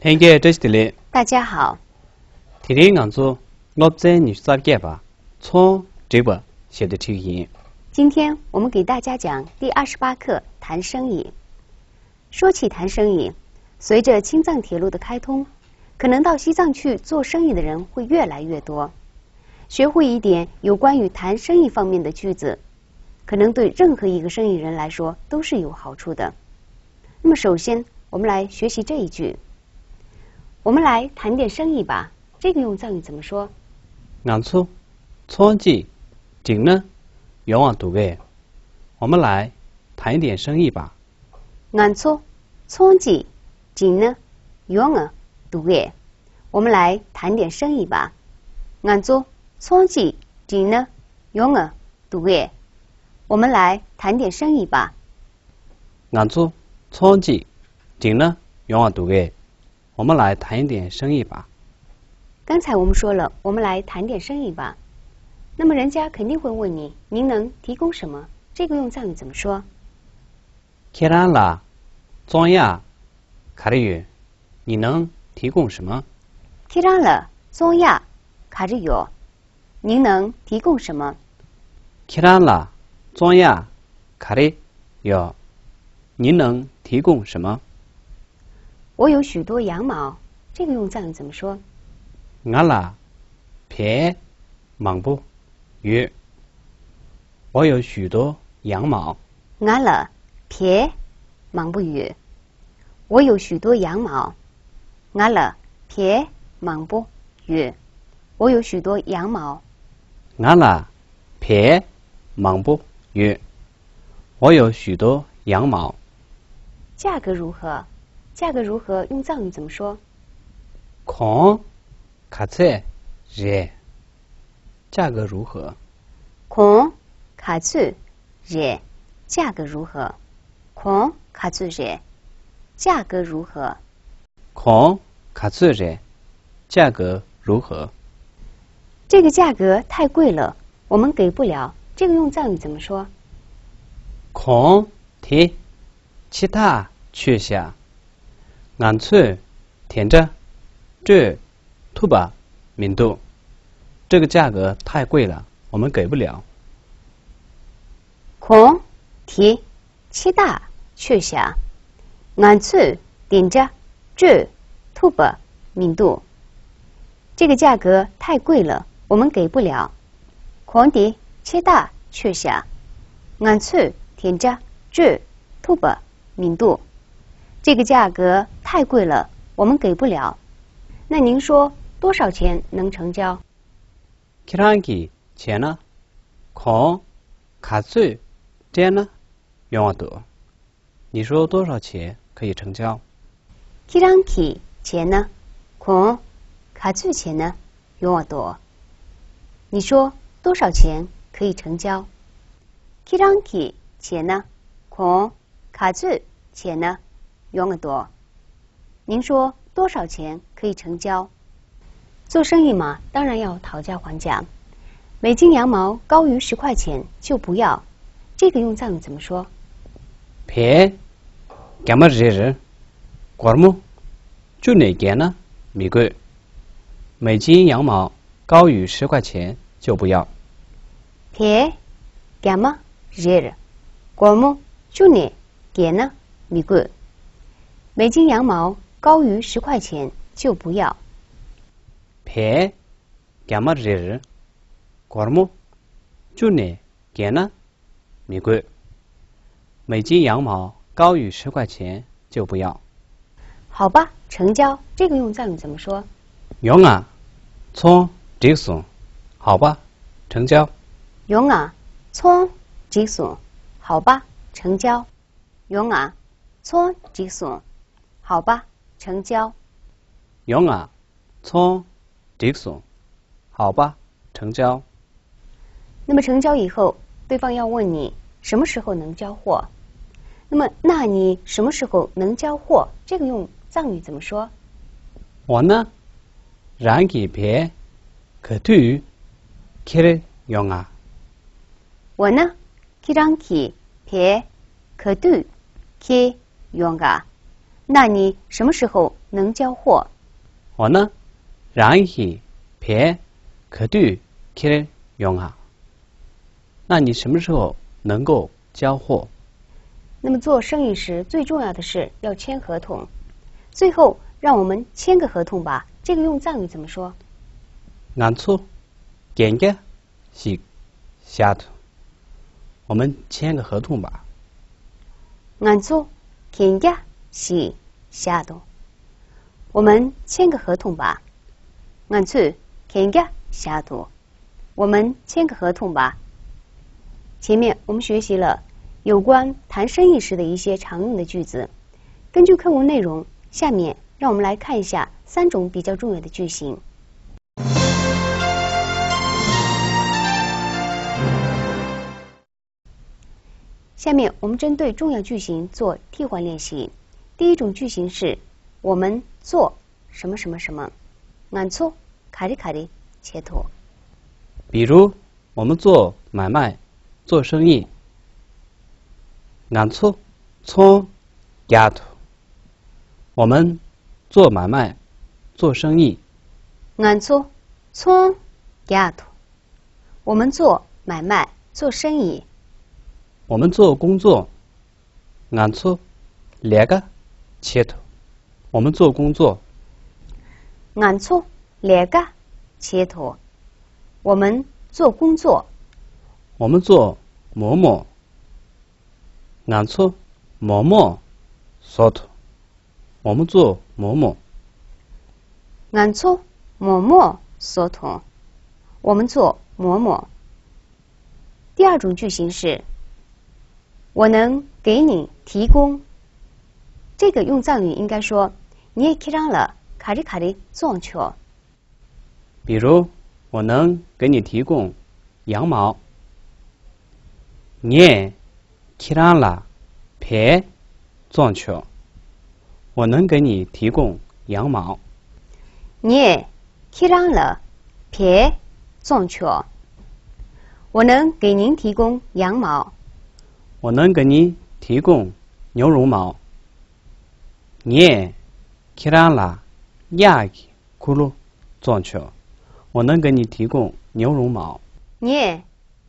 听见这些的，大家好。天天讲座，我在你啥干吧？从这个写的提醒。今天我们给大家讲第28课谈生意。说起谈生意，随着青藏铁路的开通，可能到西藏去做生意的人会越来越多。学会一点有关于谈生意方面的句子，可能对任何一个生意人来说都是有好处的。那么首先，我们来学习这一句。我们来谈点生意吧。这个用藏语怎么说？俺错，错记，紧呢，愿望读给。我们来谈一点生意吧。俺错，错记，紧呢，愿望读给。我们来谈点生意吧。俺错，错记，紧呢，愿望读给。我们来谈点生意吧。俺错，错记，紧呢，愿望读给。我们来谈一点生意吧。刚才我们说了，我们来谈点生意吧。那么人家肯定会问你，您能提供什么？这个用藏语怎么说？开单了，装呀，卡里语，你能提供什么？开单了，装呀，卡里语，您能提供什么？开单了，装呀，卡里语，您能提供什么？我有许多羊毛，这个用藏语怎么说？俺啦，别忙不语。我有许多羊毛。俺了，别忙不语。我有许多羊毛。俺了，别忙不语。我有许多羊毛。俺啦，别忙不语。我有许多羊毛。价格如何？价格如何？用藏语怎么说？空，卡菜热。价格如何？空，卡翠热。价格如何？空，卡翠热。价格如何？空，卡菜热。价格如何？这个价格太贵了，我们给不了。这个用藏语怎么说？空提，其他取下。俺翠填着，这吐吧民度，这个价格太贵了，我们给不了。空提其他取下，俺翠点着，这吐吧民度，这个价格太贵了，我们给不了。空提其他取下，俺翠点着，这吐吧民度。这个价格太贵了，我们给不了。那您说多少钱能成交？키랑기钱呢？空卡最这样呢？愿望多。你说多少钱可以成交？ 키랑기钱呢？空卡最钱呢？愿望多。你说多少钱可以成交？ 키랑기钱呢？空卡最钱呢？愿望多。您说多少钱可以成交？做生意嘛，当然要讨价还价。每斤羊毛高于10块钱就不要。这个用藏语怎么说？别，干嘛这人？管么？就那件呢？米贵。每斤羊毛高于10块钱就不要。别，干嘛这人？管么？就那件呢？米贵。每斤羊毛高于10块钱就不要。别，干嘛这人？管么？就那件呢？米贵。每斤羊毛高于10块钱就不要。好吧，成交。这个用藏语怎么说？用啊，从这送，好吧，成交。用啊，从这送，好吧，成交。用啊，从这送，好吧，成交。用啊，从这送，好吧，成交。那么成交以后，对方要问你什么时候能交货。那你什么时候能交货？这个用藏语怎么说？我呢，让给别可对开用啊。我呢，让给别可对开用啊。那你什么时候能交货。我呢，让he别可对去用啊。那你什么时候能够交货？那么做生意时最重要的是要签合同。最后让我们签个合同吧。这个用藏语怎么说？俺错，点个是下头。我们签个合同吧。俺错，签个是下头。我们签个合同吧。俺错，签个下头。我们签个合同吧。前面我们学习了有关谈生意时的一些常用的句子。根据课文内容，下面让我们来看一下3种比较重要的句型。下面我们针对重要句型做替换练习。第一种句型是我们做什么什么什么，俺做卡里卡里切托。比如我们做买卖、做生意，俺做从丫头。我们做买卖、做生意，俺做从丫头。我们做买卖、做生意。我们做工作，俺做两个切头。我们做工作，俺做两个切头。我们做工作。我们做某某，俺做某某所头。我们做某某，俺做某某所头。我们做某某。第二种句型是我能给你提供。这个用藏语应该说你也可以让了卡里卡里撞球。比如我能给你提供羊毛，你也可以让了陪撞球。我能给你提供羊毛，你也可以让了陪撞球。我能给您提供羊毛。我能给你提供牛绒毛，你也可以让了亚基骷髅撞球。我能给你提供牛绒毛，你也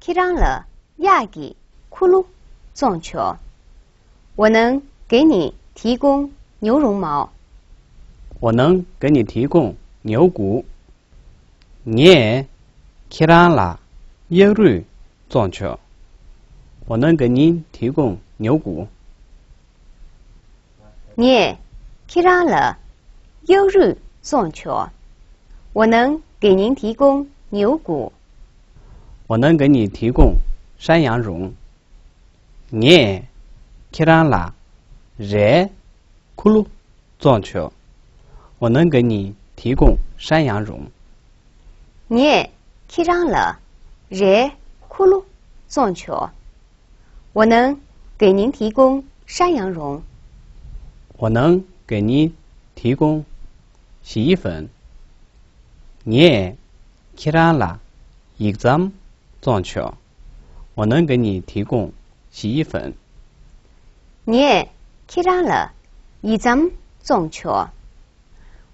可以让了亚基骷髅撞球。我能给你提供牛绒毛。我能给你提供牛骨，你也可以让了耶瑞撞球。我能给您提供牛骨，你也可以让了优日撞球。我能给您提供牛骨。我能给你提供山羊绒，你也可以让了热骷髅撞球。我能给你提供山羊绒，你也可以让了热骷髅撞球。我能给您提供山羊绒。我能给你提供洗衣粉，你也可以让了一张撞球。我能给你提供洗衣粉，你也可以让了一张撞球。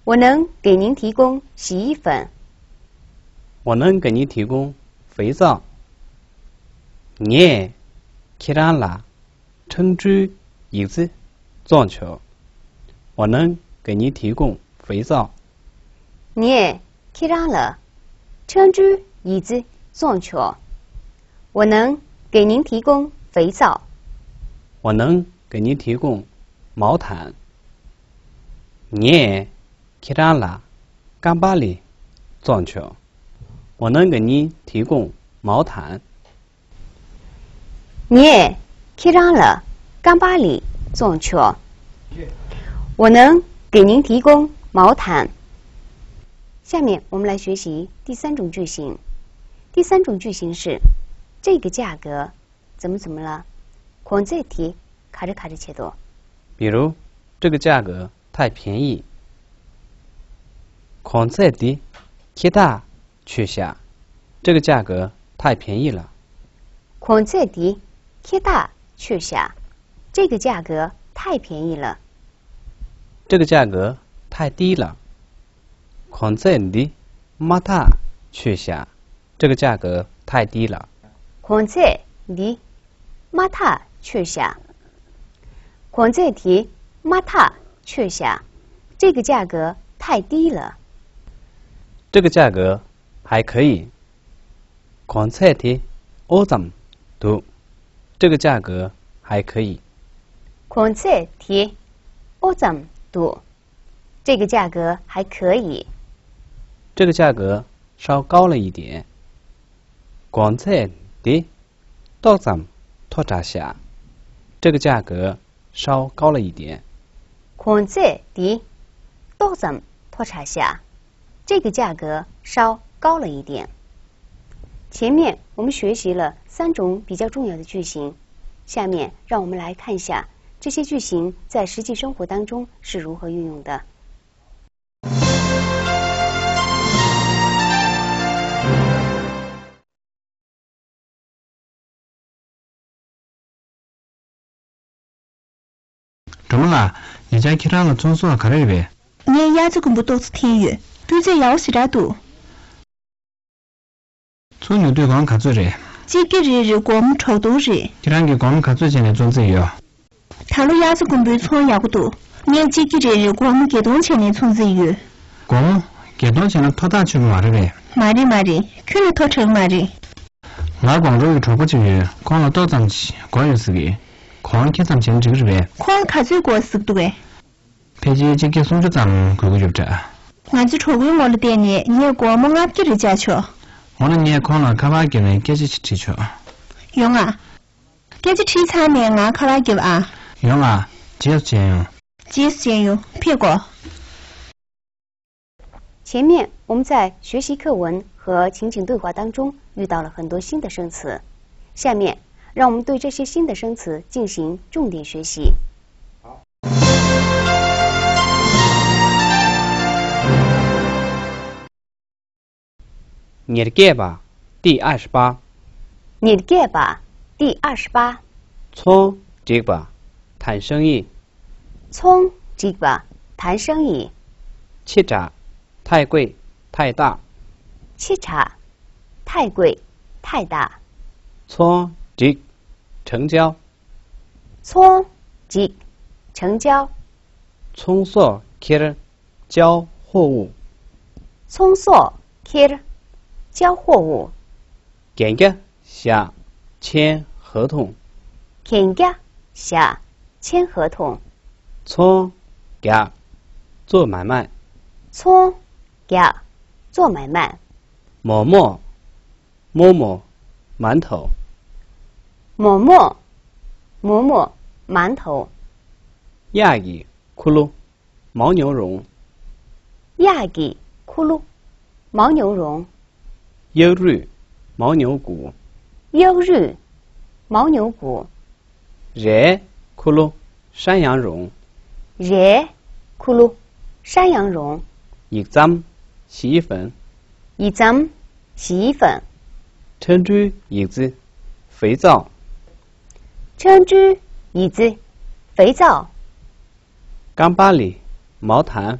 我能给您提供洗衣粉。我能给你提供肥皂，你也可以让了称之椅子撞球。我能给你提供肥皂，你也可以让了称之椅子撞球。我能给您提供肥皂。我能给你提供毛毯，你也可以让了干巴里撞球。我能给你提供毛毯，你也可以让了干巴里撞球。我能给您提供毛毯。下面我们来学习第3种句型。第3种句型是这个价格怎么了？孔这题卡着切多。比如这个价格太便宜，孔在的贴大去下，这个价格太便宜了。孔这题贴大去下，这个价格太便宜了。这个价格太低了。况且你马塔去下，这个价格太低了。况且你马塔去下，况且提马塔去下，这个价格太低了。这个价格还可以。况且提欧怎读，这个价格还可以。况且提欧怎读，这个价格还可以。这个价格稍高了一点。况且提多怎托查下，这个价格稍高了一点。况且提多怎托查下，这个价格稍高了一点。前面我们学习了3种比较重要的句型，下面让我们来看一下这些句型在实际生活当中是如何运用的。怎么了？你家去让了从所考虑呗？你鸭子公布多次天语，对这要是啥多？从牛对光卡做着，这个日光们超多日，去让给光卡做前的种子哟。他了鸭子公布从也不多，你这个日光们给多钱的从子鱼？光给多钱的托大去嘛着呗？买的，可能托成买的。我广州有超不去，光了多张起，光有是个。光给咱钱这个是呗？光卡最过是多哎。陪姐这给送着咱们过个月着。俺就超过我的店呢，你也光么俺给的家去。我那年光了，看把给呢，给起吃去。用啊，给起吃餐呢，俺看来给啊。用啊，接着钱用。接着钱用，别过。前面我们在学习课文和情景对话当中遇到了很多新的生词，下面让我们对这些新的生词进行重点学习。你的盖吧，第28。你的盖吧，第28。从这个谈生意。从这个谈生意。欺诈，太贵，太大。欺诈，太贵，太大。从这成交。从这成交。从所开交货物。从所开交货物。跟个下签合同。跟个下签合同。从个做买卖。从个做买卖。某某某某馒头。某某某某馒头。亚吉骷髅牦牛绒。亚吉骷髅牦牛绒。优日牦牛骨。优日牦牛骨。热骷髅山羊绒。热骷髅山羊绒。一张洗衣粉。一张洗衣粉。珍珠椅子肥皂。珍珠椅子肥皂。钢巴里毛毯。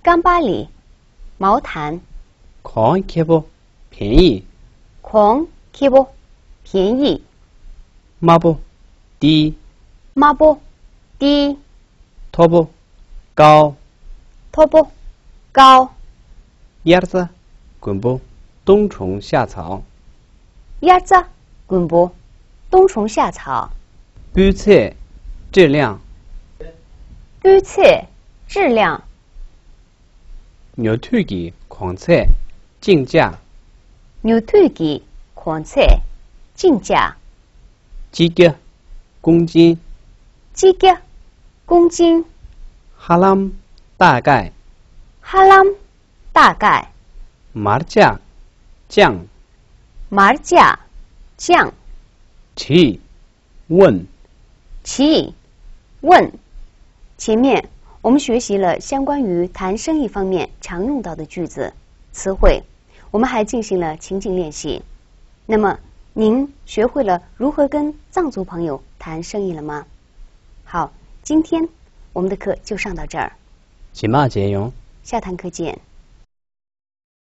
钢巴里毛毯。狂开不便宜。狂开不便宜。抹不低。抹不低。拖不高。拖不高。叶子滚不冬虫夏草。叶子滚不冬虫夏草。预测质量。预测质量。牛腿给狂测竞价。牛腿给狂测竞价。几个公斤。几个公斤。哈朗大概。哈朗大概。马价酱。马价酱。起问。起问。前面我们学习了相关于谈生意方面常用到的句子、词汇，我们还进行了情景练习。那么，您学会了如何跟藏族朋友谈生意了吗？好，今天我们的课就上到这儿。几嘛节用？下堂课见。